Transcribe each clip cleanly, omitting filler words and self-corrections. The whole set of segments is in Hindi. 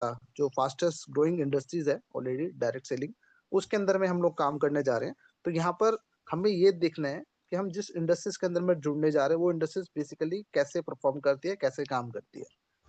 जो फास्टेस्ट ग्रोइंग इंडस्ट्रीज है ऑलरेडी डायरेक्ट सेलिंग, उसके अंदर में हम लोग काम करने जा रहे हैं। तो यहाँ पर हमें ये देखना है कि हम जिस इंडस्ट्रीज के अंदर में जुड़ने जा रहे हैं वो इंडस्ट्रीज बेसिकली कैसे परफॉर्म करती है, कैसे काम करती है।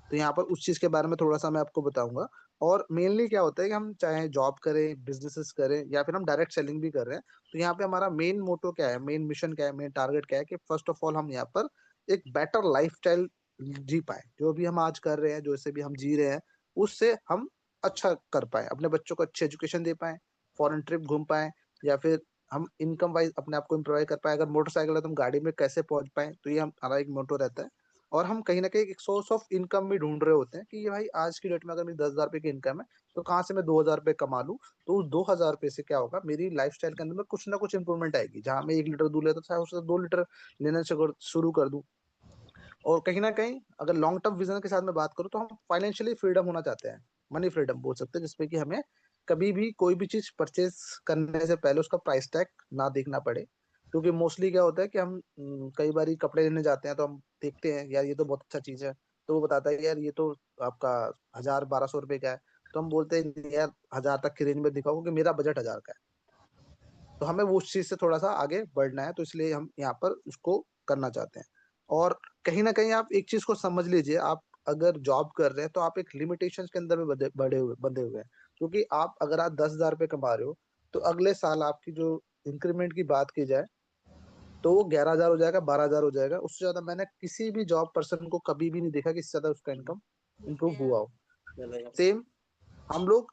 तो यहाँ पर उस चीज के बारे में थोड़ा सा मैं आपको बताऊंगा। और मेनली क्या होता है कि हम चाहे जॉब करें, बिजनेसेस करें, या फिर हम डायरेक्ट सेलिंग भी कर रहे हैं, तो यहाँ पे हमारा मेन मोटो क्या है, मेन मिशन क्या है, मेन टारगेट क्या है कि फर्स्ट ऑफ ऑल हम यहाँ पर एक बेटर लाइफस्टाइल जी पाए। जो भी हम आज कर रहे हैं, जो से भी हम जी रहे हैं, उससे हम अच्छा कर पाए, अपने बच्चों को अच्छी एजुकेशन दे पाए, फॉरेन ट्रिप घूम पाए, या फिर हम इनकम वाइज अपने आप को इम्प्रूव कर पाए। अगर मोटरसाइकिल है तो हम गाड़ी में कैसे पहुंच पाए, तो ये हमारा एक मोटो रहता है। और हम कहीं ना कहीं एक सोर्स ऑफ इनकम भी ढूंढ रहे होते हैं कि ये भाई आज की डेट में अगर मेरी 10,000 रुपए की इनकम है, तो कहाँ से मैं 2,000 रुपये कमा लूँ। तो उस 2,000 रुपये से क्या होगा, मेरी लाइफस्टाइल के अंदर में कुछ ना कुछ इंप्रूवमेंट आएगी। जहां मैं 1 लीटर दूध लेता था, उससे 2 लीटर लेना शुरू कर दूं। और कहीं ना कहीं अगर लॉन्ग टर्म विजन के साथ में बात करूँ, तो हम फाइनेंशियली फ्रीडम होना चाहते हैं, मनी फ्रीडम बोल सकते हैं, जिसपे कि हमें कभी भी कोई भी चीज परचेज करने से पहले उसका प्राइस टैग ना देखना पड़े। क्योंकि मोस्टली क्या होता है कि हम कई बार कपड़े लेने जाते हैं, तो हम देखते हैं यार ये तो बहुत अच्छा चीज है, तो वो बताता है यार ये तो आपका 1,000 1,200 रुपए का है। तो हम बोलते हैं यार 1,000 तक की रेंज में दिखाओ, क्योंकि मेरा बजट 1,000 का है। तो हमें वो उस चीज से थोड़ा सा आगे बढ़ना है, तो इसलिए हम यहाँ पर उसको करना चाहते हैं। और कहीं ना कहीं आप एक चीज को समझ लीजिए, आप अगर जॉब कर रहे हैं तो आप एक लिमिटेशन के अंदर में बंधे हुए हैं। क्योंकि आप अगर आप 10,000 रुपये कमा रहे हो, तो अगले साल आपकी जो इंक्रीमेंट की बात की जाए, तो वो 11,000 हो जाएगा, 12,000 हो जाएगा। उससे ज्यादा मैंने किसी भी जॉब पर्सन को कभी भी नहीं देखा कि इससे ज्यादा उसका इनकम इंप्रूव हुआ हो। सेम हम लोग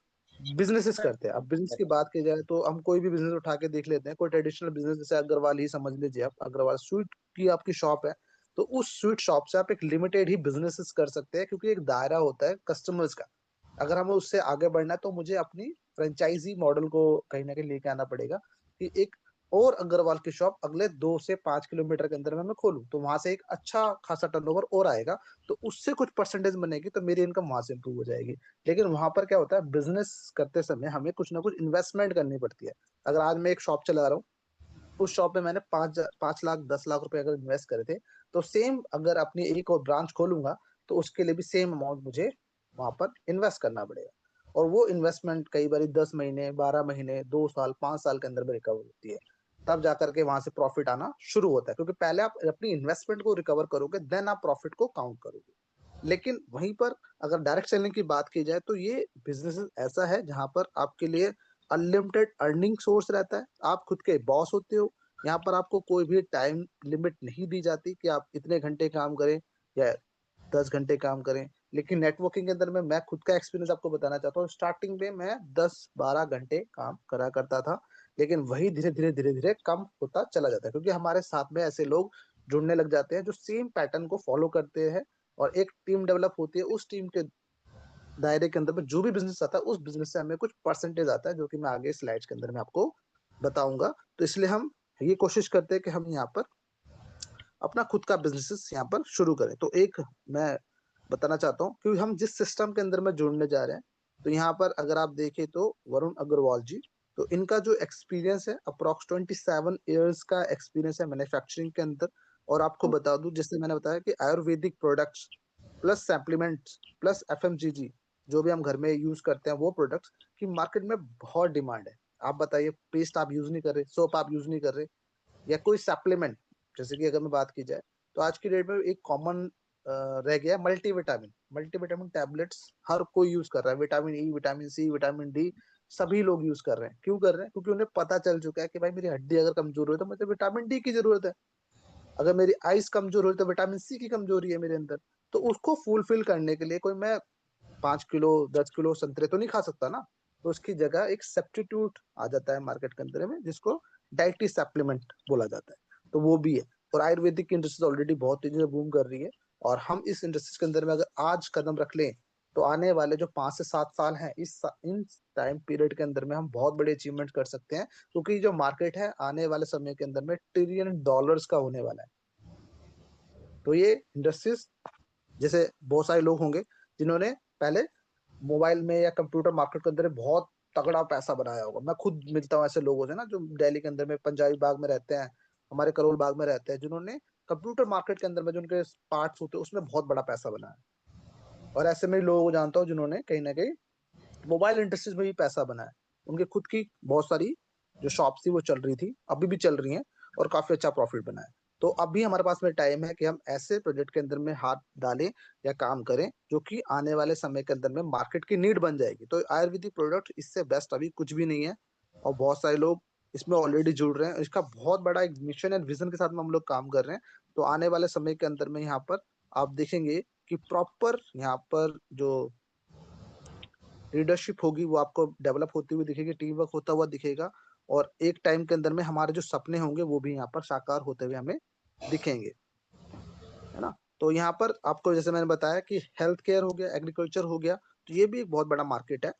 बिजनेसेस करते हैं। अब बिजनेस की बात की जाए तो हम कोई भी बिजनेस उठा के देख लेते हैं, कोई ट्रेडिशनल बिजनेस, जैसे अग्रवाल ही समझ लीजिए। आप अग्रवाल स्वीट की आपकी शॉप है, तो उस स्वीट शॉप से आप एक लिमिटेड ही बिजनेसेस कर सकते हैं, क्योंकि एक दायरा होता है कस्टमर्स का। अगर हमें उससे आगे बढ़ना है, तो मुझे अपनी फ्रेंचाइजी मॉडल को कहीं ना कहीं लेके आना पड़ेगा कि एक और अग्रवाल की शॉप अगले 2 से 5 किलोमीटर के अंदर में मैं खोलूं, तो वहां से एक अच्छा खासा टर्नओवर और आएगा। तो उससे कुछ परसेंटेज बनेगी, तो मेरी इनकम वहां से इंप्रूव हो जाएगी। लेकिन वहां पर क्या होता है, बिजनेस करते समय हमें कुछ ना कुछ इन्वेस्टमेंट करनी पड़ती है। अगर आज मैं एक शॉप चला रहा हूँ, उस शॉप में मैंने 5 लाख 10 लाख रुपए अगर इन्वेस्ट करे थे, तो सेम अगर अपनी एक और ब्रांच खोलूंगा, तो उसके लिए भी सेम अमाउंट मुझे वहां पर इन्वेस्ट करना पड़ेगा। और वो इन्वेस्टमेंट कई बार 10 महीने, 12 महीने, 2 साल, 5 साल के अंदर में रिकवर होती है। तब जाकर के वहां से प्रॉफिट आना शुरू होता है, क्योंकि पहले आप अपनी इन्वेस्टमेंट को रिकवर करोगे, देन आप प्रॉफिट को काउंट करोगे। लेकिन वहीं पर अगर डायरेक्ट सेलिंग की बात की जाए, तो ये बिजनेस ऐसा है जहां पर आपके लिए अनलिमिटेड अर्निंग सोर्स रहता है। आप खुद के बॉस होते हो। यहाँ पर आपको कोई भी टाइम लिमिट नहीं दी जाती कि आप इतने घंटे काम करें या 10 घंटे काम करें। लेकिन नेटवर्किंग के अंदर में मैं खुद का एक्सपीरियंस आपको बताना चाहता हूँ। स्टार्टिंग में मैं 10 12 घंटे काम करा करता था, लेकिन वही धीरे धीरे कम होता चला जाता है, क्योंकि हमारे साथ में ऐसे लोग जुड़ने लग जाते हैं जो सेम पैटर्न को फॉलो करते हैं। और एक टीम डेवलप होती है। उस टीम के दायरे के अंदर में जो भी बिजनेस आता है, उस बिजनेस से हमें कुछ परसेंटेज आता है, जो कि मैं आगे स्लाइड्स के अंदर में आपको बताऊंगा। तो इसलिए हम ये कोशिश करते हैं कि हम यहाँ पर अपना खुद का बिजनेस यहाँ पर शुरू करें। तो एक मैं बताना चाहता हूँ कि हम जिस सिस्टम के अंदर में जुड़ने जा रहे हैं, तो यहाँ पर अगर आप देखें तो वरुण अग्रवाल जी, तो इनका जो एक्सपीरियंस है अप्रोक्स 27 ईयर्स का एक्सपीरियंस है मैन्युफैक्चरिंग के अंदर। और आपको बता दूं, जैसे मैंने बताया कि ayurvedic products plus supplements plus FMCG, जो भी हम घर में यूज करते हैं वो प्रोडक्ट्स की मार्केट में बहुत डिमांड है। आप बताइए, पेस्ट आप यूज नहीं कर रहे, सोप आप यूज नहीं कर रहे, या कोई सप्लीमेंट, जैसे कि अगर मैं बात की जाए, तो आज की डेट में एक कॉमन रह गया मल्टीविटामिन। मल्टीविटामिन टैबलेट्स हर कोई यूज कर रहा है। Vitamin E, vitamin C, vitamin D, सभी लोग यूज कर रहे हैं। क्यों कर रहे हैं? क्योंकि उन्हें पता चल चुका है कि भाई मेरी हड्डी अगर कमजोर हो तो मुझे विटामिन डी की जरूरत है। अगर मेरी आइस कमजोर हो तो विटामिन सी की कमजोरी है मेरे अंदर। तो उसको फुलफिल करने के लिए कोई मैं 5 किलो 10 किलो संतरे तो नहीं खा सकता ना। तो उसकी जगह एक सब्स्टिट्यूट आ जाता है मार्केट के अंदर में, जिसको डाइटरी सप्लीमेंट बोला जाता है। तो वो भी है। और आयुर्वेदिक की इंडस्ट्री ऑलरेडी बहुत तेजी से बूम कर रही है। और हम इस इंडस्ट्री के अंदर में अगर आज कदम रख लें, तो आने वाले जो 5 से 7 साल हैं, इन टाइम पीरियड के अंदर में हम बहुत बड़े अचीवमेंट कर सकते हैं। क्योंकि जो मार्केट है आने वाले समय के अंदर में $1 ट्रिलियन का होने वाला है। तो ये इंडस्ट्रीज, जैसे बहुत सारे लोग होंगे जिन्होंने पहले मोबाइल में या कंप्यूटर मार्केट के अंदर बहुत तगड़ा पैसा बनाया होगा। मैं खुद मिलता हूँ ऐसे लोगों से ना, जो दिल्ली के अंदर में पंजाबी बाग में रहते हैं, हमारे करोल बाग में रहते हैं, जिन्होंने कंप्यूटर मार्केट के अंदर में जो उनके पार्ट्स होते हैं उसमें बहुत बड़ा पैसा बनाया। और ऐसे में लोगों को जानता हूँ जिन्होंने कहीं ना कहीं मोबाइल इंडस्ट्रीज में भी पैसा बनाया। उनके खुद की बहुत सारी जो शॉप थी वो चल रही थी, अभी भी चल रही हैं, और काफी अच्छा प्रॉफिट बनाया। तो अभी हमारे पास में टाइम है कि हम ऐसे प्रोजेक्ट के अंदर में हाथ डालें या काम करें जो कि आने वाले समय के अंदर में मार्केट की नीड बन जाएगी। तो आयुर्वेदिक प्रोडक्ट इससे बेस्ट अभी कुछ भी नहीं है, और बहुत सारे लोग इसमें ऑलरेडी जुड़ रहे हैं। इसका बहुत बड़ा एक मिशन एंड विजन के साथ में हम लोग काम कर रहे हैं। तो आने वाले समय के अंदर में यहाँ पर आप देखेंगे कि प्रॉपर यहाँ पर जो लीडरशिप होगी वो आपको डेवलप होती हुई दिखेगी, टीम वर्क होता हुआ दिखेगा, और एक टाइम के अंदर में हमारे जो सपने होंगे वो भी यहाँ पर साकार होते हुए हमें दिखेंगे, है ना। तो यहाँ पर आपको जैसे मैंने बताया कि हेल्थ केयर हो गया, एग्रीकल्चर हो गया, तो ये भी एक बहुत बड़ा मार्केट है।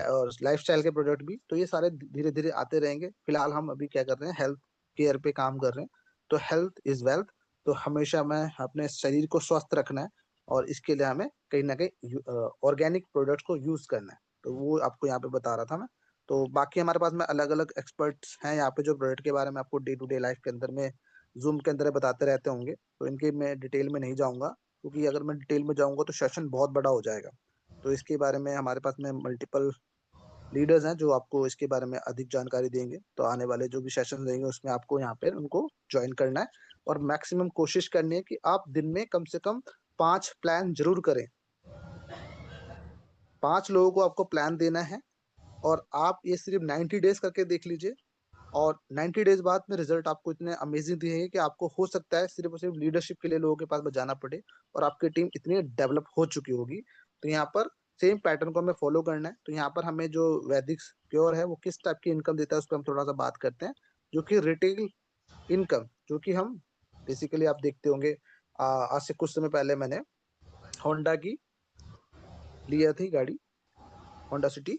और लाइफस्टाइल के प्रोडक्ट भी, तो ये सारे धीरे धीरे आते रहेंगे। फिलहाल हम अभी क्या कर रहे हैं, हेल्थ केयर पे काम कर रहे हैं। तो हेल्थ इज वेल्थ, तो हमेशा हमें अपने शरीर को स्वस्थ रखना है, और इसके लिए हमें कहीं ना कहीं ऑर्गेनिक प्रोडक्ट्स को यूज करना है। तो वो आपको यहाँ पे बता रहा था मैं। तो बाकी हमारे पास में अलग अलग एक्सपर्ट्स हैं यहाँ पे जो प्रोडक्ट के बारे में आपको डे टू डे लाइफ के अंदर में जूम के अंदर बताते रहते होंगे। तो इनके मैं डिटेल में नहीं जाऊंगा, क्योंकि अगर मैं डिटेल में जाऊंगा तो सेशन बहुत बड़ा हो जाएगा। तो इसके बारे में हमारे पास में मल्टीपल लीडर्स हैं जो आपको इसके बारे में अधिक जानकारी देंगे। तो आने वाले जो भी सेशन देंगे उसमें आपको यहाँ पे उनको ज्वाइन करना है, और मैक्सिमम कोशिश करनी है कि आप दिन में कम से कम 5 प्लान जरूर करें। 5 लोगों को आपको प्लान देना है, और आप ये सिर्फ 90 डेज करके देख लीजिए, और 90 डेज बाद में रिजल्ट आपको इतने अमेजिंग दिखेंगे कि आपको हो सकता है सिर्फ और सिर्फ लीडरशिप के लिए लोगों के पास में जाना पड़े, और आपकी टीम इतनी डेवलप हो चुकी होगी। तो यहाँ पर सेम पैटर्न को हमें फॉलो करना है। तो यहाँ पर हमें जो वैदिक क्योर है वो किस टाइप की इनकम देता है उस पर हम थोड़ा सा बात करते हैं, जो कि रिटेल इनकम, जो कि हम बेसिकली आप देखते होंगे, आज से कुछ समय पहले मैंने होंडा की लिया थी गाड़ी, होंडा सिटी।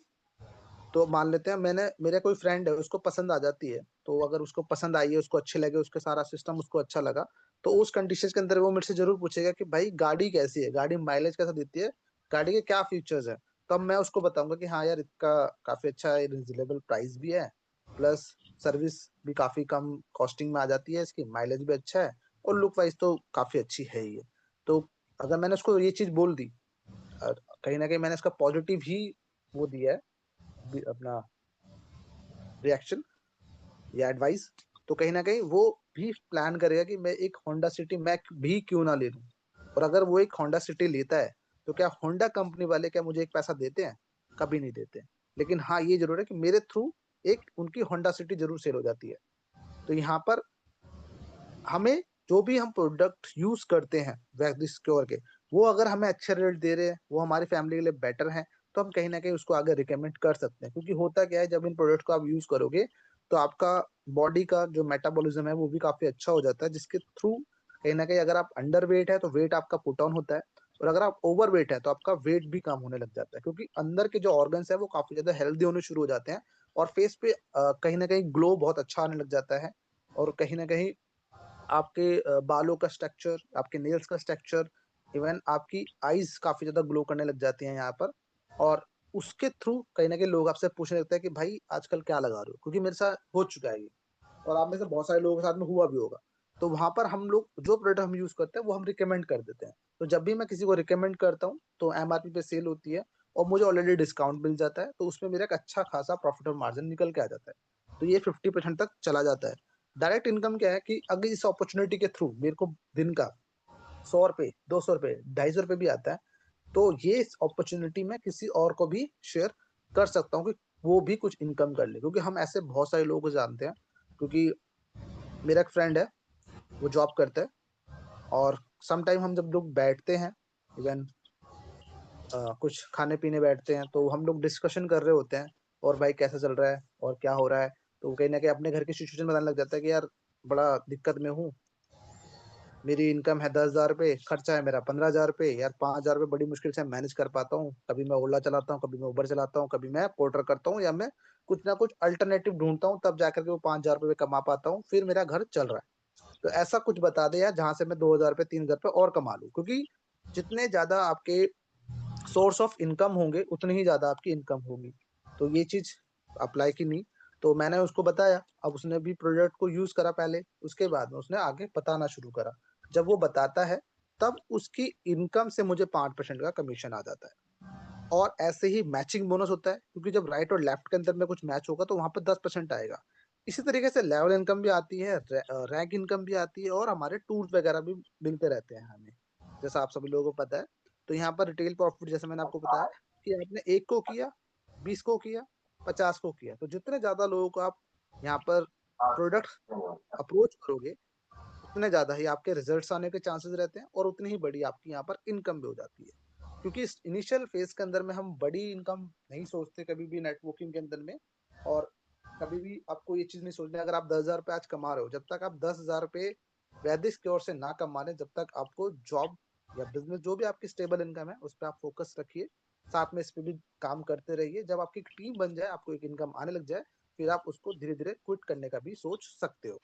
तो मान लेते हैं मैंने, मेरा कोई फ्रेंड है उसको पसंद आ जाती है, तो अगर उसको पसंद आई है, उसको अच्छे लगे, उसके सारा सिस्टम उसको अच्छा लगा, तो उस कंडीशन के अंदर वो मेरे से जरूर पूछेगा कि भाई गाड़ी कैसी है, गाड़ी माइलेज कैसा देती है, गाड़ी के क्या फीचर्स है। तब मैं उसको बताऊंगा कि हाँ यार, इसका काफी अच्छा है, रिजनेबल प्राइस भी है, प्लस सर्विस भी काफी कम कॉस्टिंग में आ जाती है, इसकी माइलेज भी अच्छा है, और लुक वाइज तो काफी अच्छी है ही है। तो अगर मैंने उसको ये चीज बोल दी, और कहीं ना कहीं मैंने इसका पॉजिटिव ही वो दिया है, अपना रिएक्शन या एडवाइस, तो कहीं ना कहीं वो भी प्लान करेगा कि मैं एक होंडा सिटी मैं भी क्यों ना ले लूं। और अगर वो एक होंडा सिटी लेता है, तो क्या होंडा कंपनी वाले क्या मुझे एक पैसा देते हैं? कभी नहीं देते। लेकिन हाँ, ये जरूर है कि मेरे थ्रू एक उनकी होंडा सिटी जरूर सेल हो जाती है। तो यहाँ पर हमें जो भी हम प्रोडक्ट यूज करते हैं वैक्स सिक्योर के, वो अगर हमें अच्छे रेट दे रहे हैं, वो हमारी फैमिली के लिए बेटर है, तो हम कहीं ना कहीं उसको आगे रिकमेंड कर सकते हैं। क्योंकि होता क्या है, जब इन प्रोडक्ट को आप यूज करोगे तो आपका बॉडी का जो मेटाबॉलिज्म है वो भी काफी अच्छा हो जाता है, जिसके थ्रू कहीं ना कहीं अगर आप अंडर वेट है तो वेट आपका पुट ऑन होता है, और अगर आप ओवर वेट है तो आपका वेट भी कम होने लग जाता है, क्योंकि अंदर के जो ऑर्गन्स है वो काफी ज्यादा हेल्दी होने शुरू हो जाते हैं, और फेस पे कहीं ना कहीं ग्लो बहुत अच्छा आने लग जाता है। और कहीं ना कहीं आपके बालों का स्ट्रक्चर, आपके नेल्स का स्ट्रक्चर, इवन आपकी आईज काफी ज्यादा ग्लो करने लग जाती हैं यहाँ पर। और उसके थ्रू कहीं ना कहीं लोग आपसे पूछने लगते हैं कि भाई आजकल क्या लगा रहे हो, क्योंकि मेरे साथ हो चुका है ये, और आप में से बहुत सारे लोगों के साथ में हुआ भी होगा। तो वहां पर हम लोग जो प्रोडक्ट हम यूज करते हैं वो हम रिकमेंड कर देते हैं। तो जब भी मैं किसी को रिकमेंड करता हूँ तो एमआरपी पे सेल होती है, और मुझे ऑलरेडी डिस्काउंट मिल जाता है, तो उसमें मेरा एक अच्छा खासा प्रॉफिट और मार्जिन निकल के आ जाता है। तो ये 50% तक चला जाता है। डायरेक्ट इनकम क्या है कि अगर इस अपॉर्चुनिटी के थ्रू मेरे को दिन का 100 रुपए, 200 रुपए, 250 रुपए भी आता है, तो ये अपॉर्चुनिटी मैं किसी और को भी शेयर कर सकता हूँ कि वो भी कुछ इनकम कर ले, क्योंकि हम ऐसे बहुत सारे लोगों को जानते हैं। क्योंकि मेरा एक फ्रेंड है, वो जॉब करता है, और सम टाइम हम जब लोग बैठते हैं, इवन कुछ खाने पीने बैठते हैं, तो हम लोग डिस्कशन कर रहे होते हैं, और भाई कैसा चल रहा है और क्या हो रहा है, तो कहीं ना कहीं अपने घर की सिचुएशन बताने लग जाता है कि यार बड़ा दिक्कत में हूँ, मेरी इनकम है 10,000 रुपये, खर्चा है मेरा 15,000 रुपये, यार 5,000 रुपये बड़ी मुश्किल से मैनेज कर पाता हूँ। कभी मैं ओला चलाता हूँ, कभी मैं उबर चलाता हूँ, कभी मैं पोर्टर करता हूँ, या मैं कुछ ना कुछ अल्टरनेटिव ढूंढता हूँ, तब जाकर के वो 5,000 रुपये कमा पाता हूँ, फिर मेरा घर चल रहा है। तो ऐसा कुछ बता दे यार जहां से मैं 2,000 रुपये, 3,000 रुपये और कमा लूँ, क्योंकि जितने ज्यादा आपके सोर्स ऑफ इनकम होंगे उतनी ही ज्यादा आपकी इनकम होगी। तो ये चीज अप्लाई की नहीं। तो मैंने उसको बताया, अब उसने भी प्रोडक्ट को यूज करा पहले, उसके बाद में उसने आगे बताना शुरू करा। जब वो बताता है तब उसकी इनकम से मुझे 5% का कमीशन आ जाता है। और ऐसे ही मैचिंग बोनस होता है, क्योंकि जब राइट और लेफ्ट के अंदर में कुछ मैच होगा तो वहाँ पे 10% आएगा। इसी तरीके से लेवल इनकम भी आती है, रैंक इनकम भी आती है, और हमारे टूल्स वगैरह भी मिलते रहते हैं हमें, जैसा आप सभी लोगों को पता है। तो यहाँ पर रिटेल प्रॉफिट जैसे मैंने आपको बताया कि आपने 1 को किया, 20 को किया, 50 को किया, तो जितने ज़्यादा लोगों को आप यहाँ पर प्रोडक्ट अप्रोच करोगे, उतने ज़्यादा ही आपके रिजल्ट्स आने के चांसेस रहते हैं, और उतनी ही बड़ी आपकी यहाँ पर इनकम भी हो जाती है। क्योंकि इस इनिशियल फेज के अंदर में हम बड़ी इनकम नहीं सोचते कभी भी नेटवर्किंग के अंदर में, और कभी भी आपको ये चीज़ नहीं सोचनी, अगर आप 10,000 रुपए आज कमा रहे हो, जब तक आप 10,000 रुपए वैदिक की ओर से ना कमा लें, जब तक आपको जॉब या बिज़नेस जो भी आपकी स्टेबल इनकम है, उस पे आप फोकस रखिए। साथ में इस पे भी काम करते रहिए। जब आपकी एक टीम बन जाए, आपको एक इनकम आने लग जाए, फिर आप उसको धीरे-धीरे क्विट करने का भी सोच सकते हो।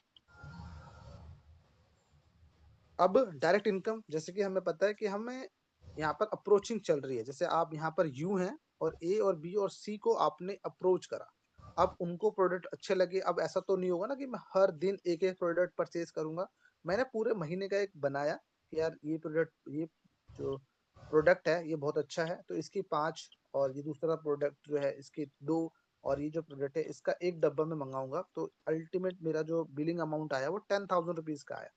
अब डायरेक्ट इनकम, जैसे कि हमें पता है कि हमें यहाँ पर अप्रोचिंग चल रही है। जैसे आप यहाँ पर यू हैं, और ए और बी और सी को आपने अप्रोच करा। अब उनको प्रोडक्ट अच्छे लगे। अब ऐसा तो नहीं होगा ना कि मैं हर दिन एक-एक प्रोडक्ट परचेज़ करूँगा। मैंने पूरे महीने का एक बनाया कि यार ये जो प्रोडक्ट है ये बहुत अच्छा है, तो इसकी 5, और ये दूसरा प्रोडक्ट जो है इसके 2, और ये जो प्रोडक्ट है इसका 1 डब्बा मैं मँगाऊँगा, तो अल्टीमेट मेरा जो बिलिंग अमाउंट आया वो 10,000 रुपीज़ का आया।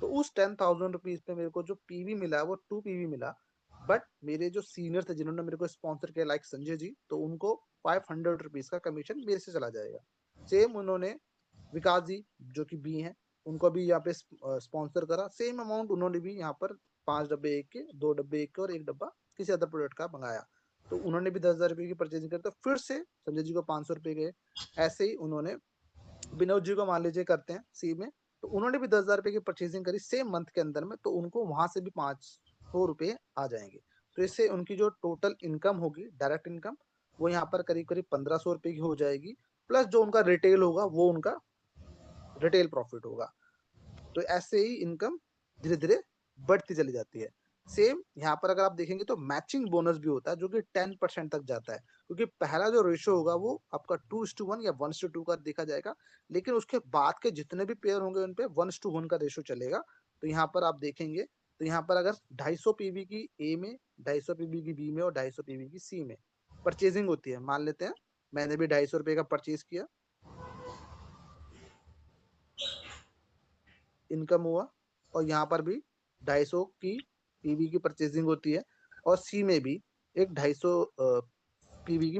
तो उस 10,000 रुपीज़ पे मेरे को जो पीवी मिला वो 2 पीवी मिला। बट मेरे जो सीनियर थे जिन्होंने मेरे को स्पॉन्सर किया, लाइक संजय जी, तो उनको 500 रुपीज़ का कमीशन मेरे से चला जाएगा। सेम उन्होंने विकास जी जो कि बी हैं, उनको भी यहाँ पे स्पॉन्सर करा। सेम अमाउंट उन्होंने भी यहाँ पर 5 डब्बे एक के, 2 डब्बे एक के, और 1 डब्बा किसी अदर प्रोडक्ट का मँगाया। तो उन्होंने भी 10,000 रुपए की परचेज़िंग करी, तो फिर से संजय जी को 500 रुपए गए। ऐसे ही उन्होंने विनोद जी को मान लीजिए करते हैं सी में, तो उन्होंने भी 10,000 रुपए की परचेज़िंग करी सेम मंथ के अंदर में, तो उनको वहाँ से भी 500 रुपए आ जाएँगे। तो इससे उनकी जो टोटल इनकम होगी, डायरेक्ट इनकम, वो यहाँ पर करीब-करीब 1,500 रुपए की हो जाएगी, प्लस जो उनका रिटेल होगा, वो उनका रिटेल प्रॉफिट होगा। तो ऐसे ही इनकम धीरे-धीरे बढ़ती चली जाती है। सेम यहाँ पर अगर आप देखेंगे तो मैचिंग बोनस भी होता है, जो कि 10% तक जाता है। क्योंकि पहला जो रेशियो होगा वो आपका 2:1 या 1:2 का देखा जाएगा। लेकिन उसके बाद के जितने भी पेयर होंगे उन पे 1:1 का रेशियो चलेगा। तो यहाँ पर आप देखेंगे, तो यहाँ पर अगर 250 पीवी की ए में, 250 पीवी की बी में, और 250 पीवी की सी में परचेजिंग होती है। मान लेते हैं मैंने भी ₹250 का परचेज़ किया, इनकम हुआ, और यहाँ पर भी 250 की पीवी की परचेजिंग होती है, और सी में भी एक 250 पीवी की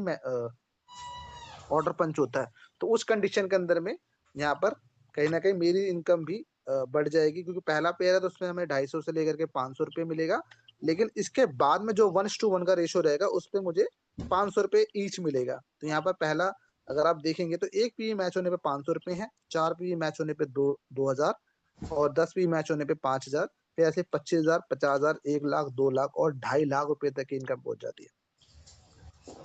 ऑर्डर पंच होता है। तो उस कंडीशन के अंदर में यहाँ पर कहीं न कहीं मेरी इनकम भी बढ़ जाएगी, क्योंकि पहला पेयर है तो उसमें हमें 250 से लेकर के ₹500 मिलेगा। लेकिन इसके बाद में जो 1:1 का रेशियो रहेगा उसपे मुझे ₹500 ईच मिलेगा। तो यहाँ पर पहला अगर आप देखेंगे तो 1 पीवी मैच होने पे ₹500 है, 4 पीवी मैच होने पे 2,000, और 10 पीवी मैच होने पे 5,000, फिर ऐसे 25,000, 50,000, 1 लाख, 2 लाख और 2.5 लाख रुपए तक की इनकम पहुँच जाती है।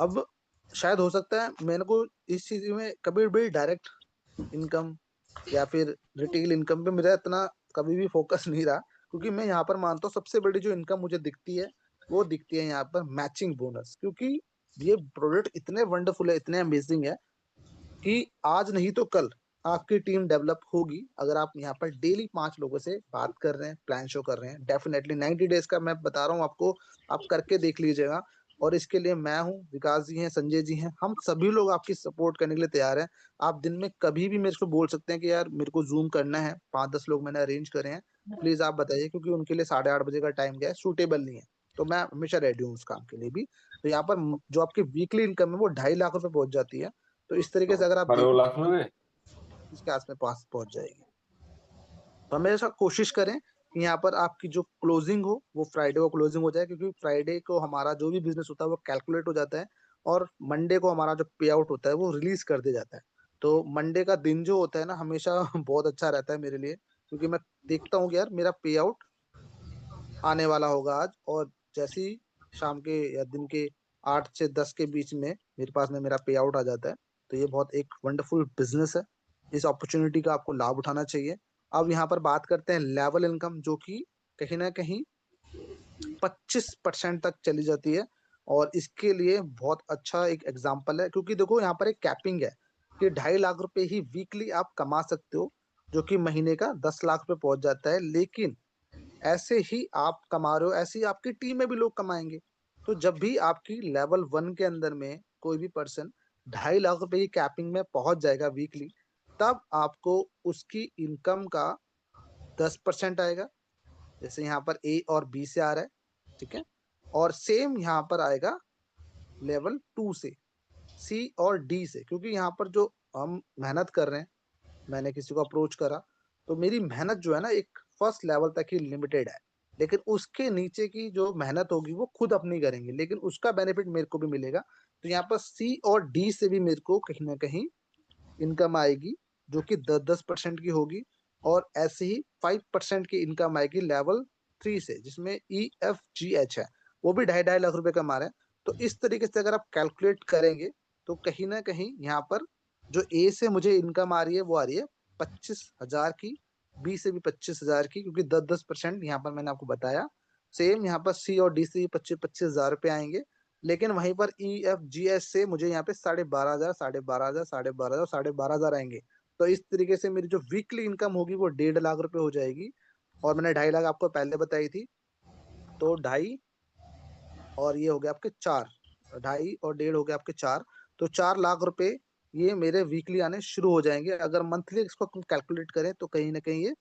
अब शायद हो सकता है मेरे को इस चीज़ में कभी भी डायरेक्ट इनकम या फिर रिटेल इनकम पे मेरा इतना कभी भी फ़ोकस नहीं रहा, क्योंकि मैं यहाँ पर मानता हूँ सबसे बड़ी जो इनकम मुझे दिखती है, वो दिखती है यहाँ पर मैचिंग बोनस। क्योंकि ये प्रोडक्ट इतने वंडरफुल है, इतने अमेज़िंग है कि आज नहीं तो कल आपकी टीम डेवलप होगी, अगर आप यहाँ पर डेली 5 लोगों से बात कर रहे हैं, प्लान शो कर रहे हैं। डेफ़िनेटली 90 डेज़ का मैं बता रहा हूँ आपको, आप करके देख लीजिएगा। और इसके लिए मैं हूँ, विकास जी हैं, संजय जी हैं, हम सभी लोग आपकी सपोर्ट करने के लिए तैयार हैं। आप दिन में कभी भी मेरे को बोल सकते हैं कि यार मेरे को ज़ूम करना है, 5-10 लोग मैंने अरेंज करे हैं, प्लीज़ आप बताइए, क्योंकि उनके लिए 8:30 बजे का टाइम क्या है, सूटेबल नहीं है। तो मैं हमेशा रेडी हूँ उस काम के लिए भी। तो यहाँ पर जो आपकी वीकली इनकम है वो 2.5 लाख रुपए पहुँच जाती है। तो इस तरीके से अगर आप करोड़ देखें लाख तो में। इसके आस में पास पहुँच जाएगी। तो हमेशा कोशिश करें कि यहाँ पर आपकी जो क्लोजिंग हो, वो फ्राइडे को क्लोजिंग हो जाए, क्योंकि फ्राइडे को हमारा जो भी बिज़नेस होता है वो कैलकुलेट हो जाता है, और मंडे को हमारा जो पे आउट होता है वो रिलीज़ कर दिया जाता है। तो मंडे का दिन जो होता है ना हमेशा बहुत अच्छा रहता है मेरे लिए, क्योंकि मैं देखता हूँ कि यार मेरा पे आउट आने वाला होगा आज, और जैसे ही शाम के या दिन के 8 से 10 के बीच में मेरे पास में मेरा पे आउट आ जाता है। तो ये बहुत एक वंडरफुल बिज़नेस है। इस अपॉर्च्युनिटी का आपको लाभ उठाना चाहिए। अब यहाँ पर बात करते हैं लेवल इनकम, जो कि कहीं न कहीं 25% तक चली जाती है, और इसके लिए बहुत अच्छा एक एग्ज़ाम्पल है, क्योंकि देखो यहाँ पर एक कैपिंग है कि 2.5 लाख रुपए ही वीकली आप कमा सकते हो, जो कि महीने का 10 लाख रुपए पहुँच जाता है। लेकिन ऐसे ही आप कमा रहे हो, ऐसे ही आपकी टीम में भी लोग कमाएँगे। तो जब भी आपकी लेवल 1 के अंदर में कोई भी पर्सन 2.5 लाख रुपए की कैपिंग में पहुँच जाएगा वीकली, तब आपको उसकी इनकम का 10% आएगा। जैसे यहाँ पर ए और बी से आ रहा है, ठीक है? और सेम यहाँ पर आएगा लेवल 2 से, सी और डी से, क्योंकि यहाँ पर जो हम मेहनत कर रहे हैं, मैंने किसी को अप्रोच करा, तो मेरी मेहनत जो है ना एक फर्स्ट लेवल तक ही लिमिटेड है। लेकिन उसके नीचे की जो मेहनत होगी वो खुद अपनी करेंगे, लेकिन उसका बेनिफिट मेरे को भी मिलेगा। तो यहाँ पर सी और डी से भी मेरे को कहीं न कहीं इनकम आएगी, जो कि 10-10% की होगी, और ऐसे ही 5% की इनकम आएगी लेवल 3 से, जिसमें ई, एफ, जी, एच है। वो भी ढाई-ढाई लाख रुपए कमा रहे हैं। तो इस तरीके से अगर आप कैलकुलेट करेंगे, तो कहीं न कहीं यहाँ पर जो ए से मुझे इनकम आ रही है, वो आ रही है 25,000 की, बी से भी 25,000 की, क्योंकि 10-10% यहाँ पर मैंने आपको बताया। सेम यहाँ पर सी और डी से भी 25-25 हज़ार रुपए आएँगे। लेकिन वहीं पर ई, एफ, जी, एच से मुझे यहाँ पे 12,500, 12,500, 12,500, 12,500 आएँगे। तो इस तरीके से मेरी जो वीकली इनकम होगी वो 1.5 लाख रुपए हो जाएगी, और मैंने 2.5 लाख आपको पहले बताई थी। तो ढाई और ये हो गया आपके 4, ढाई और डेढ़ हो गए आपके 4, तो 4 लाख रुपए ये मेरे वीकली आने शुरू हो जाएँगे। अगर मंथली इसको हम कैलकुलेट करें तो कहीं न कहीं ये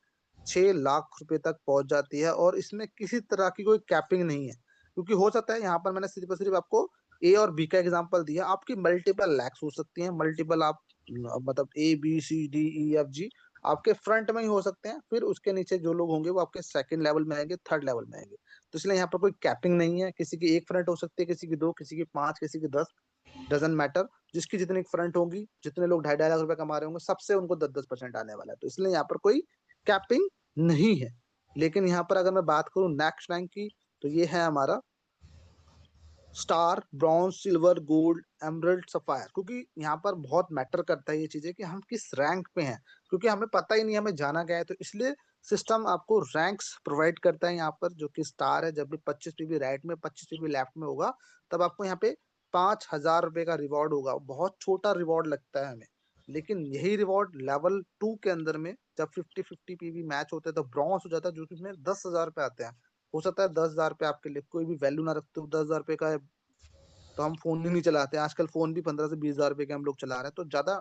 6 लाख रुपए तक पहुँच जाती है, और इसमें किसी तरह की कोई कैपिंग नहीं है। क्योंकि हो सकता है यहाँ पर मैंने सिर्फ़ और सिर्फ़ आपको ए और बी का एग्ज़ाम्पल दिया, आपकी मल्टीपल लैक्स हो सकती हैं, मल्टीपल आप मतलब ए, बी, सी, डी, ई, एफ, जी आपके फ्रंट में ही हो सकते हैं, फिर उसके नीचे जो लोग होंगे वो आपके सेकंड लेवल में आएँगे, थर्ड लेवल में आएँगे। तो इसलिए यहाँ पर कोई कैपिंग नहीं है, किसी की 1 फ्रंट हो सकती है, किसी की 2, किसी की 5, किसी की 10, डज़न्ट मैटर। जिसकी जितनी फ्रंट होंगी, जितने लोग ढाई-ढाई लाख रुपए कमा रहे होंगे, सबसे उनको 10-10% आने वाला है। तो इसलिए यहाँ पर कोई कैपिंग नहीं है। लेकिन यहाँ पर अगर मैं बात करूँ नेक्स्ट रैंक की, तो ये है हमारा star, bronze, silver, gold, emerald, sapphire, क्योंकि यहाँ पर बहुत मैटर करता है ये चीज़ें कि हम किस रैंक पे हैं, क्योंकि हमें पता ही नहीं है हमें जाना क्या है, तो इसलिए सिस्टम आपको रैंक्स प्रोवाइड करता है यहाँ पर। जो कि स्टार है, जब भी 25 पीवी राइट में 25 पीवी लेफ्ट में होगा, तब आपको यहाँ पे 5,000 रुपए का रिवॉर्ड होगा। बहुत छोटा रिवॉर्ड लगता है हमें, लेकिन यही रिवॉर्ड लेवल 2 के अंदर में जब 50-50 पीवी मैच होते हैं तो ब्रॉन्ज हो जाता है, जो कि इसमें 10,000 रुपए आते हैं। हो सकता है 10,000 रुपए आपके लिए कोई भी वैल्यू ना रखते हो, 10,000 रुपए का तो हम फ़ोन ही नहीं चलाते। आजकल फ़ोन भी 15 से 20,000 रुपए के हम लोग चला रहे हैं, तो ज़्यादा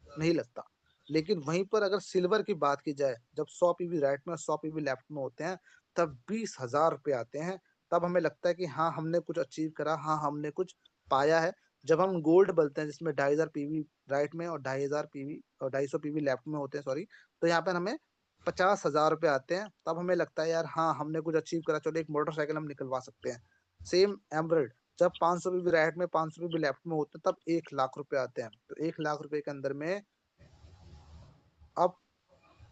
नहीं लगता। लेकिन वहीं पर अगर सिल्वर की बात की जाए, जब 100 पीवी राइट में और 100 पीवी लेफ्ट में होते हैं, तब 20,000 रुपए आते हैं। तब हमें लगता है कि हाँ, हमने कुछ अचीव करा, हाँ, हमने कुछ पाया है। जब हम गोल्ड बोलते हैं, जिसमें 2,500 पीवी राइट में और 2,500 पीवी और 250 पीवी लेफ्ट में होते हैं, सॉरी, तो यहाँ पर हमें 50,000 रुपए आते हैं। तब हमें लगता है यार हाँ, हमने कुछ अचीव करा, चलो एक मोटरसाइकिल हम निकलवा सकते हैं। सेम एमराल्ड, जब 500 भी राइट में 500 भी लेफ्ट में होते हैं, तब 1 लाख रुपए आते हैं। तो 1 लाख रुपए के अंदर में आप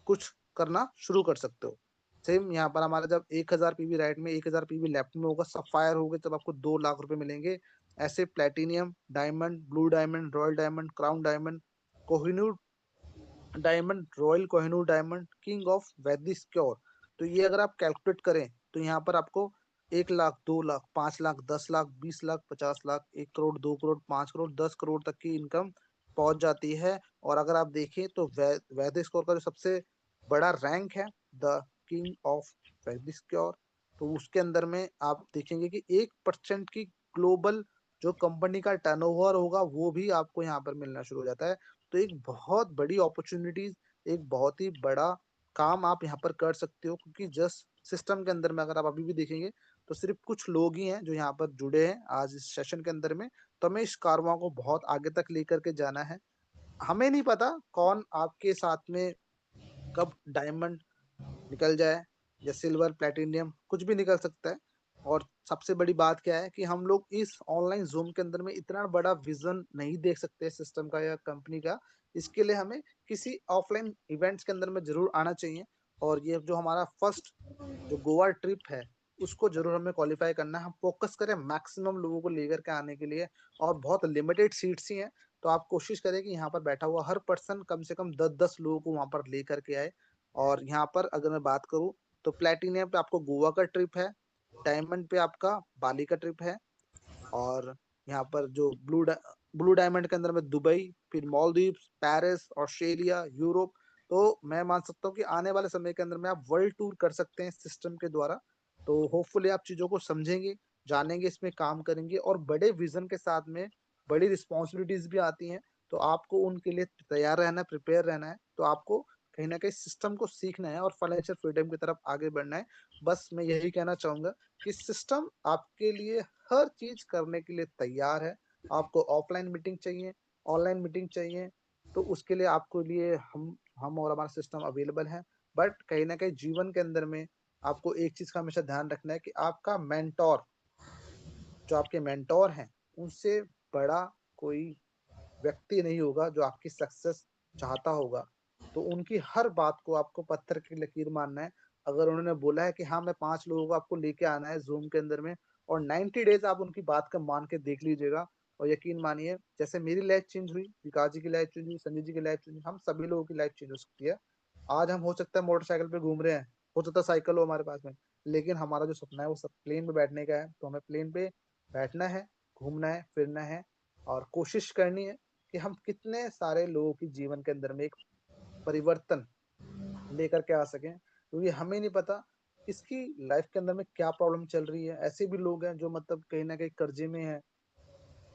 कुछ करना शुरू कर सकते हो। सेम यहाँ पर हमारा जब 1000 पीवी राइट में 1000 पीवी लेफ्ट में होगा, सफ़ायर हो गए, तब आपको 2 लाख रुपए मिलेंगे। ऐसे platinum, diamond, blue diamond, royal diamond, crown diamond, Kohinoor diamond, royal Kohinoor diamond, king of वैदिक स्क्योर। तो ये अगर आप कैलकुलेट करें, तो यहाँ पर आपको 1 लाख, 2 लाख, 5 लाख, 10 लाख, 20 लाख, 50 लाख, 1 करोड़, 2 करोड़, 5 करोड़, 10 करोड़ तक की इनकम पहुँच जाती है। और अगर आप देखें तो वैदिक स्कोर का जो सबसे बड़ा रैंक है, द किंग ऑफ वैदिक स्क्योर, तो उसके अंदर में आप देखेंगे कि 1% की ग्लोबल जो कंपनी का टर्नओवर होगा, वो भी आपको यहाँ पर मिलना शुरू हो जाता है। तो एक बहुत बड़ी अपॉर्च्युनिटीज़, एक बहुत ही बड़ा काम आप यहाँ पर कर सकते हो, क्योंकि जस्ट सिस्टम के अंदर में अगर आप अभी भी देखेंगे, तो सिर्फ़ कुछ लोग ही हैं जो यहाँ पर जुड़े हैं आज इस सेशन के अंदर में। तो हमें इस कारवां को बहुत आगे तक लेकर के जाना है। हमें नहीं पता कौन आपके साथ में कब डायमंड निकल जाए, या सिल्वर, प्लैटिनम कुछ भी निकल सकता है। और सबसे बड़ी बात क्या है कि हम लोग इस ऑनलाइन ज़ूम के अंदर में इतना बड़ा विज़न नहीं देख सकते सिस्टम का या कंपनी का। इसके लिए हमें किसी ऑफ़लाइन इवेंट्स के अंदर में ज़रूर आना चाहिए, और ये जो हमारा फर्स्ट जो गोवा ट्रिप है, उसको ज़रूर हमें क्वालीफ़ाई करना है। हम फ़ोकस करें मैक्सिमम लोगों को लेकर के आने के लिए, और बहुत लिमिटेड सीट्स ही हैं। तो आप कोशिश करें कि यहाँ पर बैठा हुआ हर पर्सन कम से कम 10-10 लोगों को वहाँ पर लेकर के आए। और यहाँ पर अगर मैं बात करूँ, तो प्लैटिनम पे आपको गोवा का ट्रिप है, डायमंड पे आपका बाली का ट्रिप है, और यहाँ पर जो ब्लू डायमंड के अंदर में दुबई, फिर मालदीव्स, पेरिस, ऑस्ट्रेलिया, यूरोप। तो मैं मान सकता हूँ कि आने वाले समय के अंदर में आप वर्ल्ड टूर कर सकते हैं इस सिस्टम के द्वारा। तो होपफुली आप चीज़ों को समझेंगे, जानेंगे, इसमें काम करेंगे और बड़े विज़न के साथ में बड़ी रिस्पॉन्सिबिलिटीज़ भी आती हैं, तो आपको उनके लिए तैयार रहना है, प्रिपेयर रहना है। तो आपको कहीं न कहीं सिस्टम को सीखना है और फाइनेंशियल फ्रीडम की तरफ आगे बढ़ना है। बस मैं यही कहना चाहूँगा कि सिस्टम आपके लिए हर चीज़ करने के लिए तैयार है। आपको ऑफ़लाइन मीटिंग चाहिए, ऑनलाइन मीटिंग चाहिए, तो उसके लिए आपको लिए हम और हमारा सिस्टम अवेलेबल है। बट कहीं न कहीं जीवन के अंदर में आपको एक चीज़ का हमेशा ध्यान रखना है कि आपका मेंटर, जो आपके मेंटर हैं, उनसे बड़ा कोई व्यक्ति नहीं होगा जो आपकी सक्सेस चाहता होगा। तो उनकी हर बात को आपको पत्थर की लकीर मानना है। अगर उन्होंने बोला है कि हाँ, मैं 5 लोगों को आपको लेके आना है ज़ूम के अंदर में और 90 डेज़ आप उनकी बात को मान के देख लीजिएगा और यकीन मानिए जैसे मेरी लाइफ़ चेंज हुई, विकास जी की लाइफ़ चेंज हुई, संजय जी की लाइफ़ चेंज हुई, हम सभी लोगों की लाइफ़ चेंज हो सकती है। आज हम हो सकता है मोटरसाइकिल पे घूम रहे हैं, हो सकता है साइकिल हो हमारे पास में, लेकिन हमारा जो सपना है वो सब प्लेन पे बैठने का है, तो हमें प्लेन पे बैठना है, घूमना है, फिरना है और कोशिश करनी है कि हम कितने सारे लोगों के जीवन के अंदर में एक परिवर्तन लेकर के आ सकें, क्योंकि हमें नहीं पता किसकी लाइफ के अंदर में क्या प्रॉब्लम चल रही है। ऐसे भी लोग हैं जो मतलब कहीं न कहीं कर्ज़े में हैं,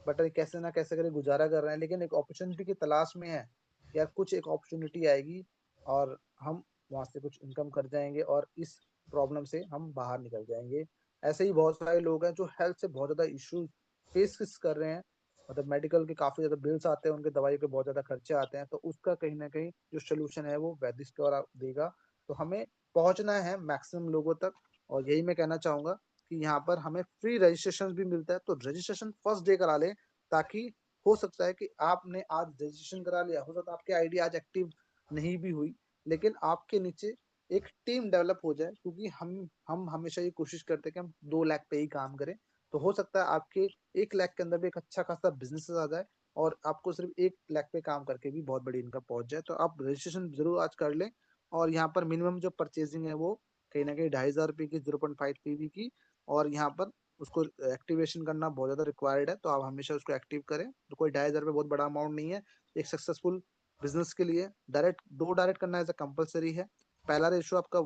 बट कैसे ना कैसे करके गुज़ारा कर रहे हैं, लेकिन एक अपॉर्च्युनिटी की तलाश में हैं, यार कुछ एक अपॉर्च्युनिटी आएगी और हम वहाँ से कुछ इनकम कर जाएँगे और इस प्रॉब्लम से हम बाहर निकल जाएँगे। ऐसे ही बहुत सारे लोग हैं जो हेल्थ से बहुत ज़्यादा इश्यू फेस कर रहे हैं, मतलब मेडिकल के काफ़ी ज़्यादा बिल्स आते हैं, उनके दवाई के बहुत ज़्यादा खर्चे आते हैं, तो उसका कहीं न कहीं जो सॉल्यूशन है वो वैदिक द्वारा देगा। तो हमें पहुँचना है मैक्सिमम लोगों तक और यही मैं कहना चाहूँगा कि यहाँ पर हमें फ्री रजिस्ट्रेशन भी मिलता है, तो रजिस्ट्रेशन फर्स्ट डे करा लें, ताकि हो सकता है कि आपने आज रजिस्ट्रेशन करा लिया, हो सकता है आपकी आईडी आज एक्टिव नहीं भी हुई, लेकिन आपके नीचे एक टीम डेवलप हो जाए, क्योंकि हम हमेशा ये कोशिश करते हैं कि हम 2 लाख पे ही काम करें। तो हो सकता है आपके 1 लाख के अंदर भी एक अच्छा खासा बिज़नेस आ जाए और आपको सिर्फ़ 1 लाख पे काम करके भी बहुत बड़ी इनकम पहुँच जाए। तो आप रजिस्ट्रेशन ज़रूर आज कर लें और यहाँ पर मिनिमम जो परचेज़िंग है वो कहीं न कहीं ₹2500 की, 0.5 पीवी की और यहाँ पर उसको एक्टिवेशन करना बहुत ज़्यादा रिक्वायर्ड है, तो आप हमेशा उसको एक्टिव करें। तो कोई ₹2500 बहुत बड़ा अमाउंट नहीं है। एक सक्सेसफुल बिज़नेस के लिए डायरेक्ट करना एज़ अ कंपल्सरी है। पहला रेशियो आपका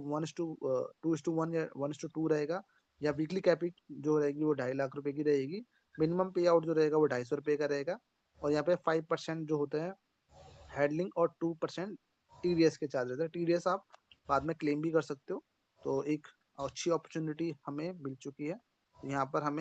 2:1 या 1:2 रहेगा या वीकली कैपिट जो रहेगी वो ₹2.5 लाख की रहेगी। मिनिमम पे आउट जो रहेगा वो ₹250 का रहेगा और यहाँ पे 5% जो होते हैं हैंडलिंग और 2% टीडीएस के चार्जेज़ है। टीडीएस आप बाद में क्लेम भी कर सकते हो। तो एक अच्छी अपॉर्च्युनिटी हमें मिल चुकी है। यहाँ पर हमें